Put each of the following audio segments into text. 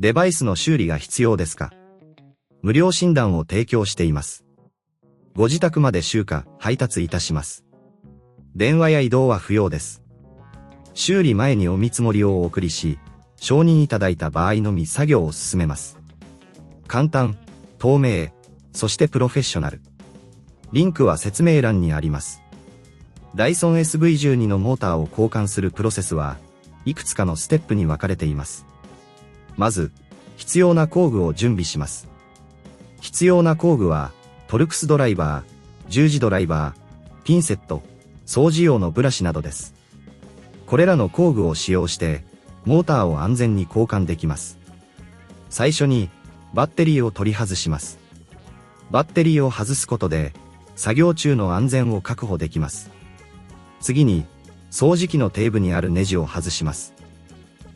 デバイスの修理が必要ですか？無料診断を提供しています。ご自宅まで集荷、配達いたします。電話や移動は不要です。修理前にお見積もりをお送りし、承認いただいた場合のみ作業を進めます。簡単、透明、そしてプロフェッショナル。リンクは説明欄にあります。Dyson SV12 のモーターを交換するプロセスはいくつかのステップに分かれています。まず、必要な工具を準備します。必要な工具は、トルクスドライバー、十字ドライバー、ピンセット、掃除用のブラシなどです。これらの工具を使用して、モーターを安全に交換できます。最初に、バッテリーを取り外します。バッテリーを外すことで、作業中の安全を確保できます。次に、掃除機の底部にあるネジを外します。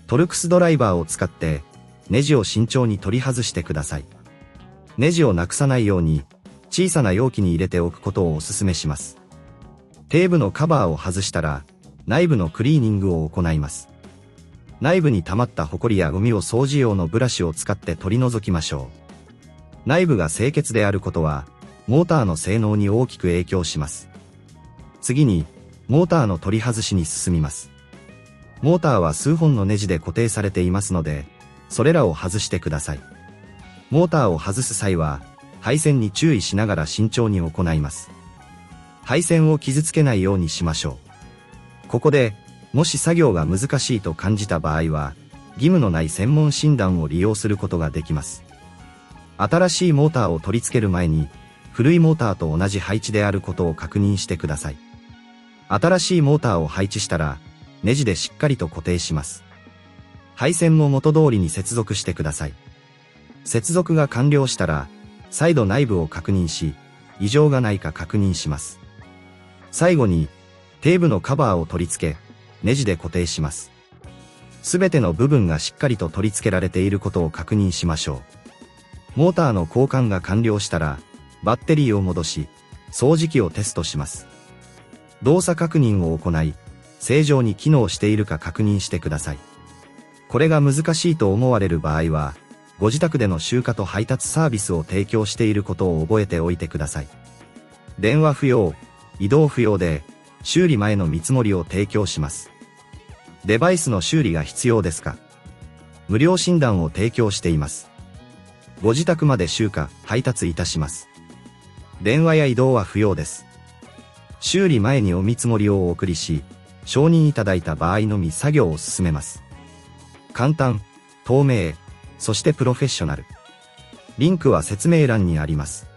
トルクスドライバーを使って、ネジを慎重に取り外してください。ネジをなくさないように、小さな容器に入れておくことをお勧めします。底部のカバーを外したら、内部のクリーニングを行います。内部に溜まったホコリやゴミを掃除用のブラシを使って取り除きましょう。内部が清潔であることは、モーターの性能に大きく影響します。次に、モーターの取り外しに進みます。モーターは数本のネジで固定されていますので、それらを外してください。モーターを外す際は、配線に注意しながら慎重に行います。配線を傷つけないようにしましょう。ここで、もし作業が難しいと感じた場合は、義務のない専門診断を利用することができます。新しいモーターを取り付ける前に、古いモーターと同じ配置であることを確認してください。新しいモーターを配置したら、ネジでしっかりと固定します。配線も元通りに接続してください。接続が完了したら、再度内部を確認し、異常がないか確認します。最後に、底部のカバーを取り付け、ネジで固定します。すべての部分がしっかりと取り付けられていることを確認しましょう。モーターの交換が完了したら、バッテリーを戻し、掃除機をテストします。動作確認を行い、正常に機能しているか確認してください。これが難しいと思われる場合は、ご自宅での集荷と配達サービスを提供していることを覚えておいてください。電話不要、移動不要で、修理前の見積もりを提供します。デバイスの修理が必要ですか？無料診断を提供しています。ご自宅まで集荷、配達いたします。電話や移動は不要です。修理前にお見積もりをお送りし、承認いただいた場合のみ作業を進めます。簡単、透明、そしてプロフェッショナル。リンクは説明欄にあります。